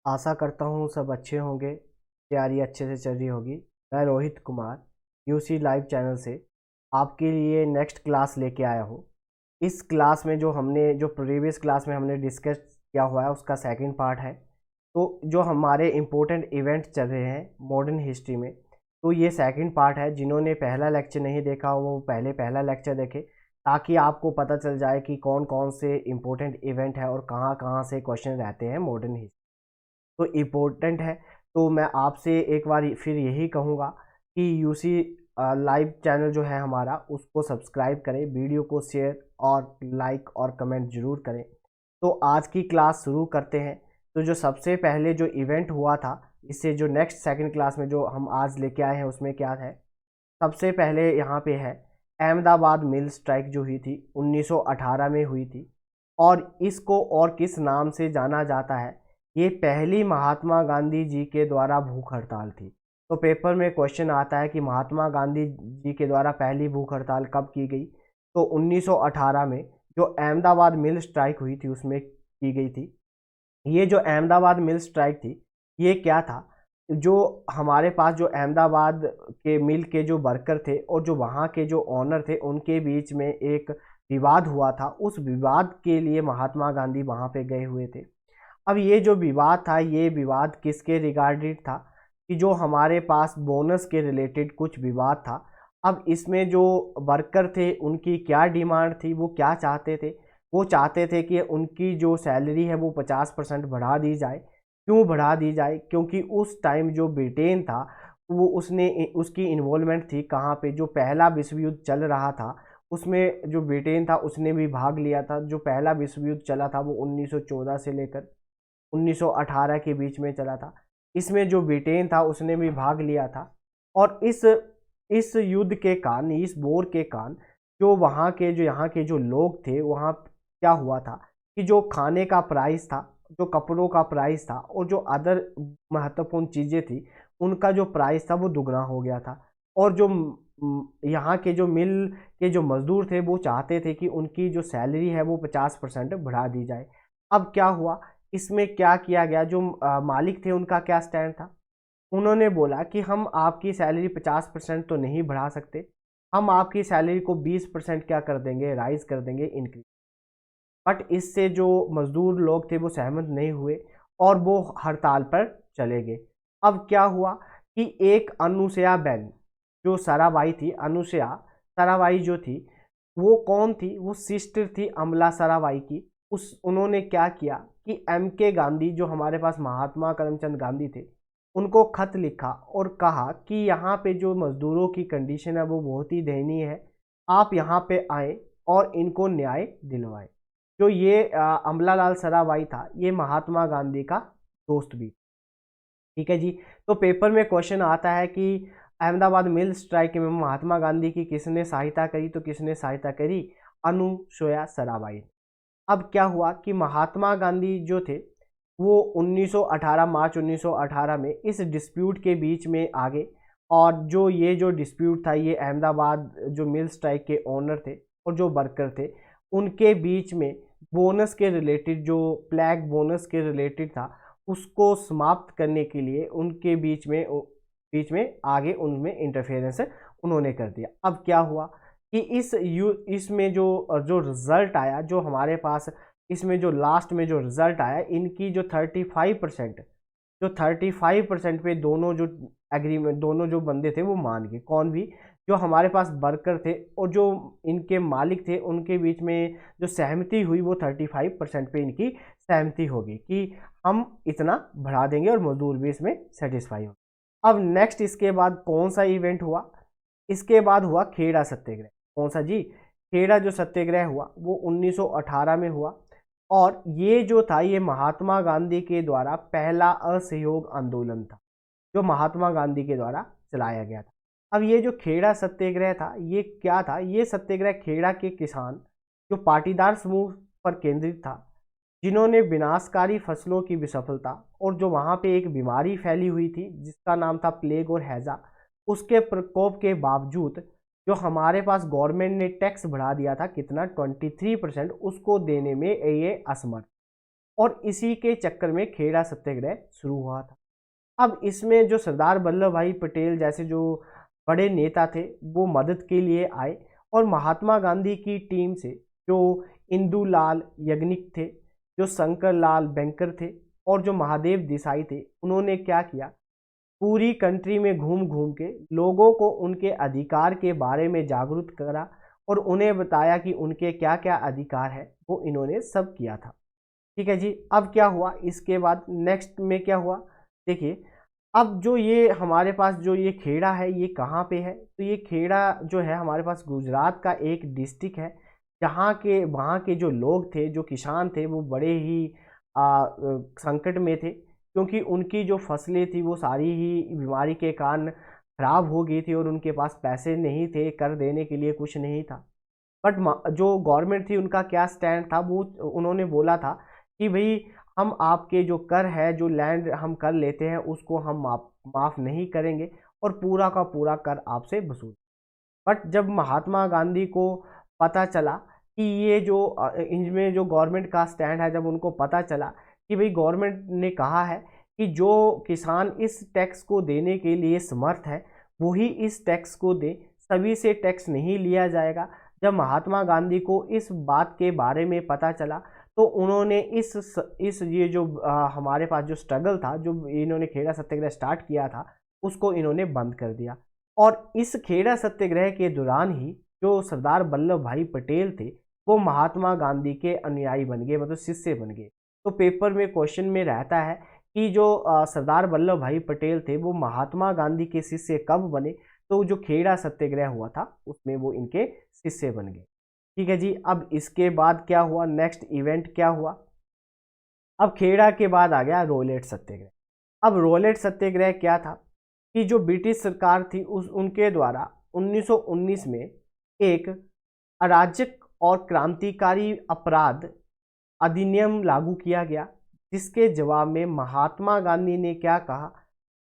आशा करता हूँ सब अच्छे होंगे, तैयारी अच्छे से चल रही होगी। मैं Rohit Kumar UC live channel से आपके लिए नेक्स्ट क्लास लेके आया हूँ। इस क्लास में जो प्रीवियस क्लास में हमने डिस्कस किया हुआ है उसका सेकंड पार्ट है। तो जो हमारे इम्पोर्टेंट इवेंट चल रहे हैं मॉडर्न हिस्ट्री में, तो ये सेकंड पार्ट है। जिन्होंने पहला लेक्चर नहीं देखा वो पहले पहला लेक्चर देखे, ताकि आपको पता चल जाए कि कौन कौन से इम्पोर्टेंट इवेंट है और कहाँ कहाँ से क्वेश्चन रहते हैं मॉडर्न हिस्ट्री। तो इम्पोर्टेंट है। तो मैं आपसे एक बार फिर यही कहूँगा कि यूसी लाइव चैनल जो है हमारा उसको सब्सक्राइब करें, वीडियो को शेयर और लाइक और कमेंट ज़रूर करें। तो आज की क्लास शुरू करते हैं। तो जो सबसे पहले जो इवेंट हुआ था, इससे जो नेक्स्ट सेकंड क्लास में जो हम आज लेके आए हैं उसमें क्या है, सबसे पहले यहाँ पे है अहमदाबाद मिल स्ट्राइक जो हुई थी 1918 में हुई थी। और इसको और किस नाम से जाना जाता है, ये पहली महात्मा गांधी जी के द्वारा भूख हड़ताल थी। तो पेपर में क्वेश्चन आता है कि महात्मा गांधी जी के द्वारा पहली भूख हड़ताल कब की गई। तो 1918 में जो अहमदाबाद मिल स्ट्राइक हुई थी उसमें की गई थी। ये जो अहमदाबाद मिल स्ट्राइक थी, ये क्या था, जो हमारे पास जो अहमदाबाद के मिल के जो वर्कर थे और जो वहाँ के जो ऑनर थे उनके बीच में एक विवाद हुआ था। उस विवाद के लिए महात्मा गांधी वहाँ पे गए हुए थे। अब ये जो विवाद था, ये विवाद किसके रिगार्डेड था, कि जो हमारे पास बोनस के रिलेटेड कुछ विवाद था। अब इसमें जो वर्कर थे उनकी क्या डिमांड थी, वो क्या चाहते थे, वो चाहते थे कि उनकी जो सैलरी है वो 50% बढ़ा दी जाए। क्यों बढ़ा दी जाए, क्योंकि उस टाइम जो ब्रिटेन था वो उसने उसकी इन्वॉल्वमेंट थी कहाँ पे, जो पहला विश्व युद्ध चल रहा था उसमें जो ब्रिटेन था उसने भी भाग लिया था। जो पहला विश्व युद्ध चला था वो 1914 से लेकर 1918 के बीच में चला था। इसमें जो ब्रिटेन था उसने भी भाग लिया था। और इस युद्ध के कारण, इस वॉर के कारण, जो वहाँ के जो यहाँ के जो लोग थे वहाँ क्या हुआ था कि जो खाने का प्राइस था, जो कपड़ों का प्राइस था और जो अदर महत्वपूर्ण चीज़ें थी उनका जो प्राइस था वो दुगना हो गया था। और जो यहाँ के जो मिल के जो मजदूर थे वो चाहते थे कि उनकी जो सैलरी है वो 50% बढ़ा दी जाए। अब क्या हुआ, इसमें क्या किया गया, जो मालिक थे उनका क्या स्टैंड था, उन्होंने बोला कि हम आपकी सैलरी 50% तो नहीं बढ़ा सकते, हम आपकी सैलरी को 20% क्या कर देंगे, राइज कर देंगे, इंक्रीज। बट इससे जो मजदूर लोग थे वो सहमत नहीं हुए और वो हड़ताल पर चले गए। अब क्या हुआ कि एक अनुसुया बेन, जो सराबाई थी, अनुसुया सराबाई जो थी, वो कौन थी, वो सिस्टर थी अमला सराबाई की। उन्होंने क्या किया कि एम के गांधी, जो हमारे पास महात्मा करमचंद गांधी थे, उनको खत लिखा और कहा कि यहाँ पे जो मजदूरों की कंडीशन है वो बहुत ही दयनीय है, आप यहाँ पे आए और इनको न्याय दिलवाएं। जो ये अमलालाल सराबाई था, ये महात्मा गांधी का दोस्त भी। ठीक है जी। तो पेपर में क्वेश्चन आता है कि अहमदाबाद मिल स्ट्राइक में महात्मा गांधी की किसने सहायता करी, तो किसने सहायता करी, अनुसुया सराबाई। अब क्या हुआ कि महात्मा गांधी जो थे वो 1918 मार्च 1918 में इस डिस्प्यूट के बीच में आ गए। और जो ये जो डिस्प्यूट था, ये अहमदाबाद जो मिल स्ट्राइक के ओनर थे और जो वर्कर थे उनके बीच में बोनस के रिलेटेड, जो फ्लैग बोनस के रिलेटेड था, उसको समाप्त करने के लिए उनके बीच में आगे उनमें इंटरफेरेंस उन्होंने कर दिया। अब क्या हुआ कि इसमें जो रिजल्ट आया, जो हमारे पास इसमें जो लास्ट में जो रिजल्ट आया, इनकी जो 35% पे दोनों जो एग्रीमेंट, दोनों जो बंदे थे वो मान गए। कौन भी, जो हमारे पास वर्कर थे और जो इनके मालिक थे, उनके बीच में जो सहमति हुई वो 35% पे इनकी सहमति होगी कि हम इतना बढ़ा देंगे और मजदूर भी इसमें सेटिस्फाई हो। अब नेक्स्ट इसके बाद कौन सा इवेंट हुआ, इसके बाद हुआ खेड़ा सत्याग्रह। कौन सा जी, खेड़ा जो सत्याग्रह हुआ वो 1918 में हुआ। और ये जो था, ये महात्मा गांधी के द्वारा पहला असहयोग आंदोलन था जो महात्मा गांधी के द्वारा चलाया गया था। अब ये जो खेड़ा सत्याग्रह था, ये क्या था, ये सत्याग्रह खेड़ा के किसान जो पाटीदार समूह पर केंद्रित था, जिन्होंने विनाशकारी फसलों की विसफलता और जो वहाँ पे एक बीमारी फैली हुई थी जिसका नाम था प्लेग और हैजा, उसके प्रकोप के बावजूद जो हमारे पास गवर्नमेंट ने टैक्स बढ़ा दिया था, कितना, 23%, उसको देने में ये असमर्थ। और इसी के चक्कर में खेड़ा सत्याग्रह शुरू हुआ था। अब इसमें जो सरदार वल्लभ भाई पटेल जैसे जो बड़े नेता थे वो मदद के लिए आए, और महात्मा गांधी की टीम से जो इंदुलाल याग्निक थे, जो शंकर लाल बैंकर थे, और जो महादेव देसाई थे, उन्होंने क्या किया, पूरी कंट्री में घूम घूम के लोगों को उनके अधिकार के बारे में जागरूक करा और उन्हें बताया कि उनके क्या क्या अधिकार है, वो इन्होंने सब किया था। ठीक है जी। अब क्या हुआ, इसके बाद नेक्स्ट में क्या हुआ, देखिए अब जो ये हमारे पास जो ये खेड़ा है ये कहाँ पे है, तो ये खेड़ा जो है हमारे पास गुजरात का एक डिस्ट्रिक्ट है, जहाँ के वहाँ के जो लोग थे, जो किसान थे, वो बड़े ही संकट में थे, क्योंकि उनकी जो फसलें थी वो सारी ही बीमारी के कारण खराब हो गई थी और उनके पास पैसे नहीं थे, कर देने के लिए कुछ नहीं था। बट जो गवर्नमेंट थी उनका क्या स्टैंड था, वो उन्होंने बोला था कि भाई हम आपके जो कर है, जो लैंड हम कर लेते हैं, उसको हम माफ़ नहीं करेंगे और पूरा का पूरा कर आपसे वसूल। बट जब महात्मा गांधी को पता चला कि ये जो इनमें जो गवर्नमेंट का स्टैंड है, जब उनको पता चला कि भाई गवर्नमेंट ने कहा है कि जो किसान इस टैक्स को देने के लिए समर्थ है वही इस टैक्स को दे, सभी से टैक्स नहीं लिया जाएगा। जब महात्मा गांधी को इस बात के बारे में पता चला तो उन्होंने इस ये जो हमारे पास जो स्ट्रगल था, जो इन्होंने खेड़ा सत्याग्रह स्टार्ट किया था, उसको इन्होंने बंद कर दिया। और इस खेड़ा सत्याग्रह के दौरान ही जो सरदार वल्लभ भाई पटेल थे वो महात्मा गांधी के अनुयायी बन गए, मतलब शिष्य बन गए। तो पेपर में क्वेश्चन में रहता है कि जो सरदार वल्लभ भाई पटेल थे वो महात्मा गांधी के शिष्य कब बने, तो जो खेड़ा सत्याग्रह हुआ था उसमें वो इनके शिष्य बन गए। ठीक है जी। अब इसके बाद क्या हुआ, नेक्स्ट इवेंट क्या हुआ, अब खेड़ा के बाद आ गया रोलेट सत्याग्रह। अब रोलेट सत्याग्रह क्या था कि जो ब्रिटिश सरकार थी उनके द्वारा 1919 में एक अराजक और क्रांतिकारी अपराध अधिनियम लागू किया गया, जिसके जवाब में महात्मा गांधी ने क्या कहा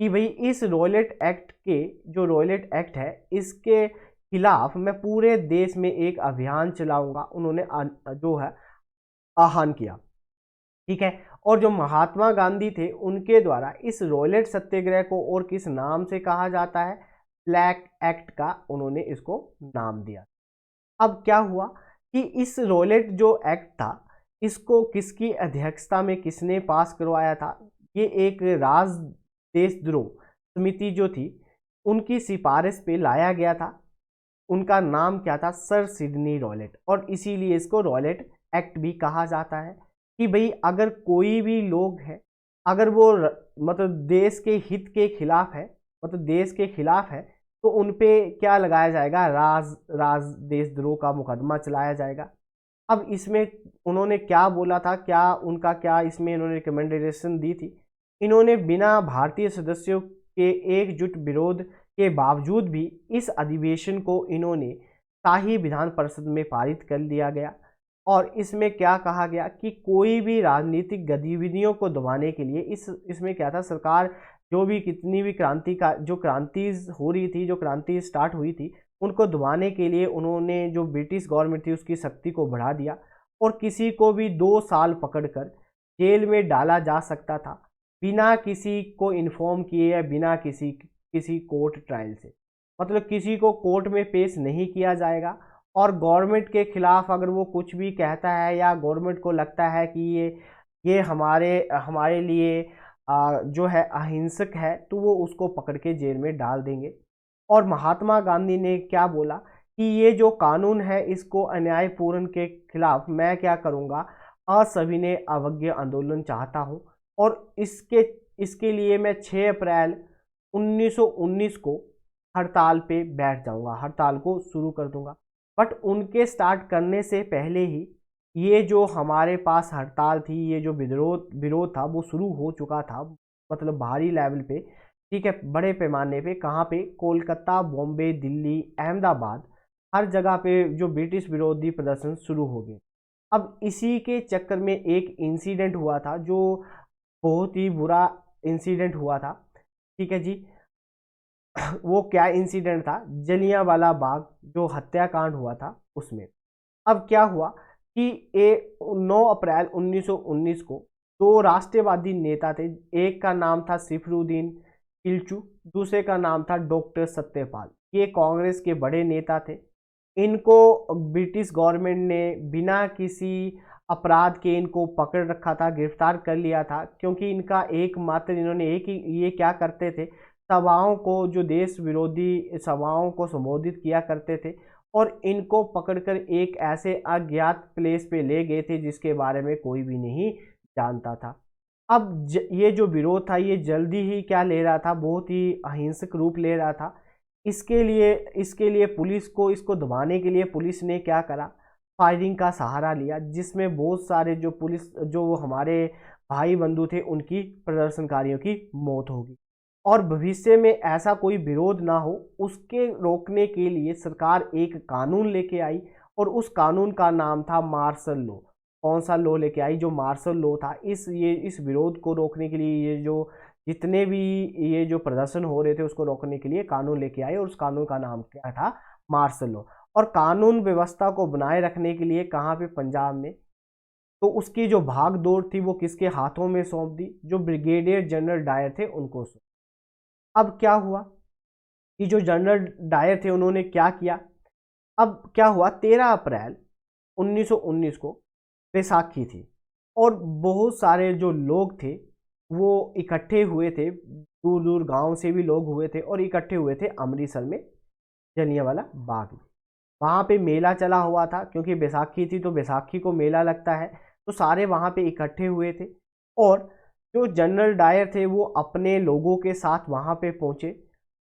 कि भाई इस रॉयलेट एक्ट के जो रॉयलेट एक्ट है इसके खिलाफ मैं पूरे देश में एक अभियान चलाऊंगा, उन्होंने जो है आह्वान किया। ठीक है। और जो महात्मा गांधी थे उनके द्वारा इस रॉयलेट सत्याग्रह को और किस नाम से कहा जाता है, ब्लैक एक्ट का उन्होंने इसको नाम दिया। अब क्या हुआ कि इस रॉयलेट जो एक्ट था इसको किसकी अध्यक्षता में किसने पास करवाया था, ये एक राज देशद्रोह समिति जो थी उनकी सिफारिश पे लाया गया था। उनका नाम क्या था, सर सिडनी रॉयलेट, और इसीलिए इसको रॉयलेट एक्ट भी कहा जाता है कि भाई अगर कोई भी लोग है, अगर वो मतलब देश के हित के खिलाफ है, मतलब देश के खिलाफ है, तो उन पे क्या लगाया जाएगा, राज देशद्रोह का मुकदमा चलाया जाएगा। अब इसमें उन्होंने क्या बोला था, क्या उनका क्या इसमें इन्होंने रिकमेंडेशन दी थी, इन्होंने बिना भारतीय सदस्यों के एकजुट विरोध के बावजूद भी इस अधिवेशन को इन्होंने शाही विधान परिषद में पारित कर दिया गया। और इसमें क्या कहा गया कि कोई भी राजनीतिक गतिविधियों को दबाने के लिए इसमें क्या था, सरकार जो भी कितनी भी क्रांति का जो क्रांति हो रही थी, जो क्रांति स्टार्ट हुई थी, उनको दबाने के लिए उन्होंने जो ब्रिटिश गवर्नमेंट थी उसकी शक्ति को बढ़ा दिया और किसी को भी 2 साल पकड़कर जेल में डाला जा सकता था बिना किसी को इन्फॉर्म किए या बिना किसी कोर्ट ट्रायल से, मतलब किसी को कोर्ट में पेश नहीं किया जाएगा। और गवर्नमेंट के खिलाफ अगर वो कुछ भी कहता है या गवर्नमेंट को लगता है कि ये हमारे लिए जो है अहिंसक है, तो वो उसको पकड़ के जेल में डाल देंगे। और महात्मा गांधी ने क्या बोला कि ये जो कानून है इसको अन्यायपूर्ण के खिलाफ मैं क्या करूँगा, असविनय अवज्ञा आंदोलन चाहता हूँ और इसके लिए मैं 6 अप्रैल 1919 को हड़ताल पे बैठ जाऊँगा, हड़ताल को शुरू कर दूँगा। बट उनके स्टार्ट करने से पहले ही ये जो हमारे पास हड़ताल थी, ये जो विरोध था वो शुरू हो चुका था, मतलब भारी लेवल पे। ठीक है, बड़े पैमाने पे, कहाँ पे, कोलकाता, बॉम्बे, दिल्ली, अहमदाबाद, हर जगह पे जो ब्रिटिश विरोधी प्रदर्शन शुरू हो गए। अब इसी के चक्कर में एक इंसिडेंट हुआ था जो बहुत ही बुरा इंसिडेंट हुआ था। ठीक है जी। वो क्या इंसिडेंट था, जलियांवाला बाग जो हत्याकांड हुआ था उसमें। अब क्या हुआ कि 9 अप्रैल 1919 को दो राष्ट्रवादी नेता थे, एक का नाम था सिफरुद्दीन इल्चू, दूसरे का नाम था डॉक्टर सत्यपाल। ये कांग्रेस के बड़े नेता थे। इनको ब्रिटिश गवर्नमेंट ने बिना किसी अपराध के इनको पकड़ रखा था, गिरफ्तार कर लिया था, क्योंकि इनका एकमात्र इन्होंने एक ही ये क्या करते थे, सभाओं को, जो देश विरोधी सभाओं को संबोधित किया करते थे, और इनको पकड़कर एक ऐसे अज्ञात प्लेस पे ले गए थे जिसके बारे में कोई भी नहीं जानता था। अब ये जो विरोध था ये जल्दी ही क्या ले रहा था, बहुत ही अहिंसक रूप ले रहा था। इसके लिए पुलिस को, इसको दबाने के लिए पुलिस ने क्या करा, फायरिंग का सहारा लिया, जिसमें बहुत सारे जो हमारे भाई बंधु थे उनकी, प्रदर्शनकारियों की मौत होगी। और भविष्य में ऐसा कोई विरोध ना हो उसके रोकने के लिए सरकार एक कानून लेके आई, और उस कानून का नाम था मार्शल लॉ। कौन सा लॉ लेके आई, जो मार्शल लॉ था। इस विरोध को रोकने के लिए, ये जो जितने भी ये जो प्रदर्शन हो रहे थे उसको रोकने के लिए कानून लेके आए, और उस कानून का नाम क्या था, मार्शल लॉ। और कानून व्यवस्था को बनाए रखने के लिए कहाँ पे, पंजाब में। तो उसकी जो भाग दौड़ थी वो किसके हाथों में सौंप दी, जो ब्रिगेडियर जनरल डायर थे उनको सौंप। अब क्या हुआ कि जो जनरल डायर थे उन्होंने क्या किया, अब क्या हुआ, 13 अप्रैल 1919 को बैसाखी थी, और बहुत सारे जो लोग थे वो इकट्ठे हुए थे, दूर दूर गांव से भी लोग हुए थे, और इकट्ठे हुए थे अमृतसर में, जलियांवाला बाग में। वहाँ पे मेला चला हुआ था, क्योंकि बैसाखी थी तो बैसाखी को मेला लगता है, तो सारे वहाँ पे इकट्ठे हुए थे। और जो जनरल डायर थे वो अपने लोगों के साथ वहाँ पे पहुँचे,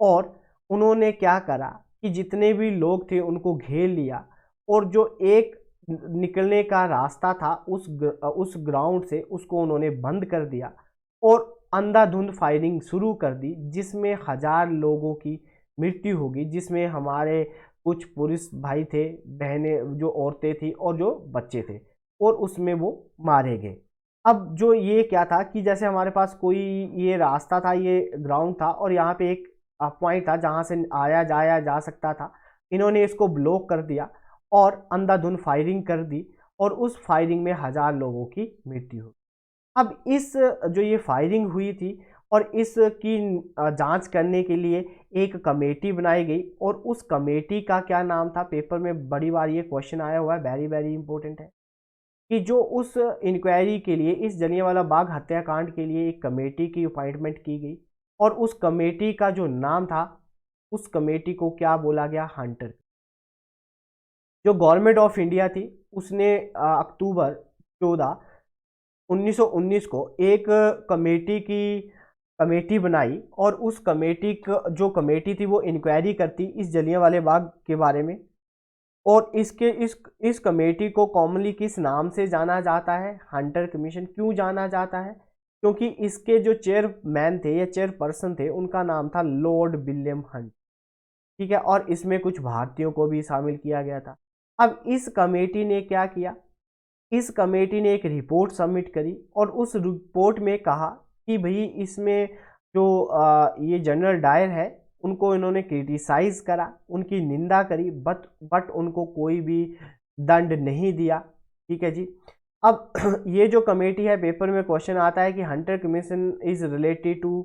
और उन्होंने क्या करा कि जितने भी लोग थे उनको घेर लिया, और जो एक निकलने का रास्ता था उस ग्राउंड से, उसको उन्होंने बंद कर दिया, और अंधाधुंध फायरिंग शुरू कर दी, जिसमें 1000 लोगों की मृत्यु होगी, जिसमें हमारे कुछ पुरुष भाई थे, बहनें, जो औरतें थी, और जो बच्चे थे, और उसमें वो मारे गए। अब जो ये क्या था कि जैसे हमारे पास कोई ये रास्ता था, ये ग्राउंड था, और यहाँ पे एक पॉइंट था जहाँ से आया जाया जा सकता था, इन्होंने इसको ब्लॉक कर दिया और अंधाधुंध फायरिंग कर दी, और उस फायरिंग में 1000 लोगों की मृत्यु हुई। अब इस जो ये फायरिंग हुई थी, और इसकी जांच करने के लिए एक कमेटी बनाई गई, और उस कमेटी का क्या नाम था, पेपर में बड़ी बार ये क्वेश्चन आया हुआ है, वेरी वेरी इंपॉर्टेंट है, कि जो उस इंक्वायरी के लिए, इस जलियांवाला बाग हत्याकांड के लिए एक कमेटी की अपॉइंटमेंट की गई, और उस कमेटी का जो नाम था, उस कमेटी को क्या बोला गया, हंटर। जो गवर्नमेंट ऑफ इंडिया थी उसने अक्टूबर 14 1919 को एक कमेटी बनाई, और उस जो कमेटी थी वो इंक्वायरी करती इस जलियांवाले बाग के बारे में। और इस कमेटी को कॉमनली किस नाम से जाना जाता है, हंटर कमीशन। क्यों जाना जाता है, क्योंकि इसके जो चेयरमैन थे या चेयरपर्सन थे उनका नाम था लॉर्ड विलियम हंट। ठीक है, और इसमें कुछ भारतीयों को भी शामिल किया गया था। अब इस कमेटी ने क्या किया, इस कमेटी ने एक रिपोर्ट सबमिट करी, और उस रिपोर्ट में कहा कि भाई इसमें जो ये जनरल डायर है उनको इन्होंने क्रिटिसाइज करा, उनकी निंदा करी, बट उनको कोई भी दंड नहीं दिया। ठीक है जी। अब ये जो कमेटी है, पेपर में क्वेश्चन आता है कि Hunter Commission is related to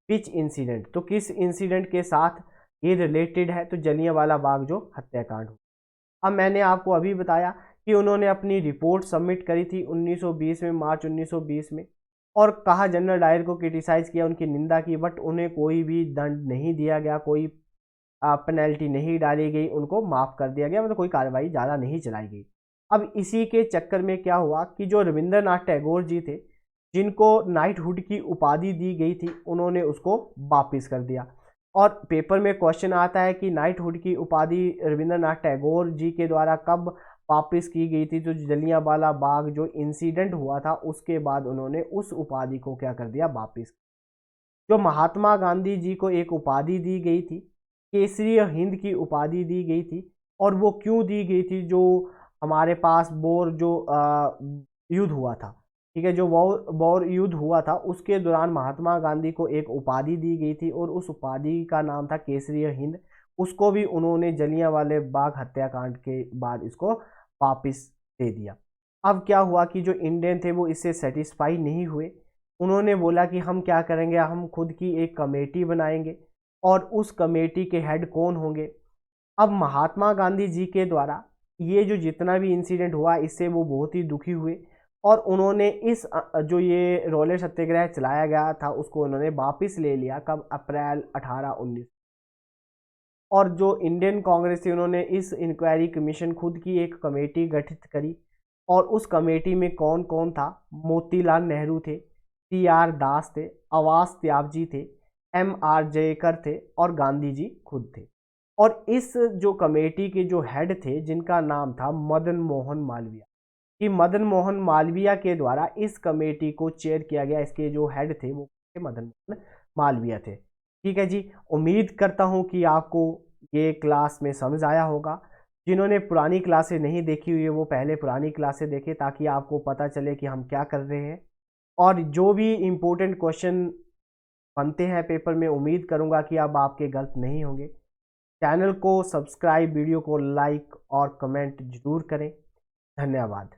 which incident, तो किस इंसिडेंट के साथ ये रिलेटेड है, तो जलियांवाला बाग जो हत्याकांड। अब मैंने आपको अभी बताया कि उन्होंने अपनी रिपोर्ट सबमिट करी थी 1920 में, मार्च 1920 में, और कहा, जनरल डायर को क्रिटिसाइज किया, उनकी निंदा की, बट उन्हें कोई भी दंड नहीं दिया गया, कोई पेनल्टी नहीं डाली गई, उनको माफ़ कर दिया गया, मतलब कोई कार्रवाई ज़्यादा नहीं चलाई गई। अब इसी के चक्कर में क्या हुआ कि जो रविंद्रनाथ टैगोर जी थे, जिनको नाइटहुड की उपाधि दी गई थी, उन्होंने उसको वापस कर दिया। और पेपर में क्वेश्चन आता है कि नाइटहुड की उपाधि रविंद्रनाथ टैगोर जी के द्वारा कब वापस की गई थी, तो जलियांवाला बाग जो इंसिडेंट हुआ था उसके बाद उन्होंने उस उपाधि को क्या कर दिया, वापस। जो महात्मा गांधी जी को एक उपाधि दी गई थी, केसरी हिंद की उपाधि दी गई थी, और वो क्यों दी गई थी, जो हमारे पास बोर जो युद्ध हुआ था, ठीक है, जो बोर युद्ध हुआ था उसके दौरान महात्मा गांधी को एक उपाधि दी गई थी, और उस उपाधि का नाम था केसरी हिंद। उसको भी उन्होंने जलियांवाले बाग हत्याकांड के बाद इसको वापस दे दिया। अब क्या हुआ कि जो इंडियन थे वो इससे सेटिस्फाई नहीं हुए। उन्होंने बोला कि हम क्या करेंगे, हम खुद की एक कमेटी बनाएंगे और उस कमेटी के हेड कौन होंगे। अब महात्मा गांधी जी के द्वारा ये जो जितना भी इंसिडेंट हुआ इससे वो बहुत ही दुखी हुए और उन्होंने इस जो ये रोलर सत्याग्रह चलाया गया था उसको उन्होंने वापस ले लिया। कब? अप्रैल 1819। और जो इंडियन कांग्रेस थी उन्होंने इस इंक्वायरी कमीशन खुद की एक कमेटी गठित करी और उस कमेटी में कौन कौन था? मोतीलाल नेहरू थे, सी आर दास थे, आवास त्यागजी थे, एम आर जयकर थे और गांधी जी खुद थे। और इस जो कमेटी के जो हेड थे जिनका नाम था मदन मोहन मालवीय, कि मदन मोहन मालवीय के द्वारा इस कमेटी को चेयर किया गया। इसके जो हेड थे वो मदन मोहन मालवीय थे। ठीक है जी, उम्मीद करता हूँ कि आपको ये क्लास में समझ आया होगा। जिन्होंने पुरानी क्लासें नहीं देखी हुई है वो पहले पुरानी क्लासें देखें ताकि आपको पता चले कि हम क्या कर रहे हैं। और जो भी इम्पोर्टेंट क्वेश्चन बनते हैं पेपर में उम्मीद करूंगा कि अब आपके गलत नहीं होंगे। चैनल को सब्सक्राइब, वीडियो को लाइक और कमेंट जरूर करें। धन्यवाद।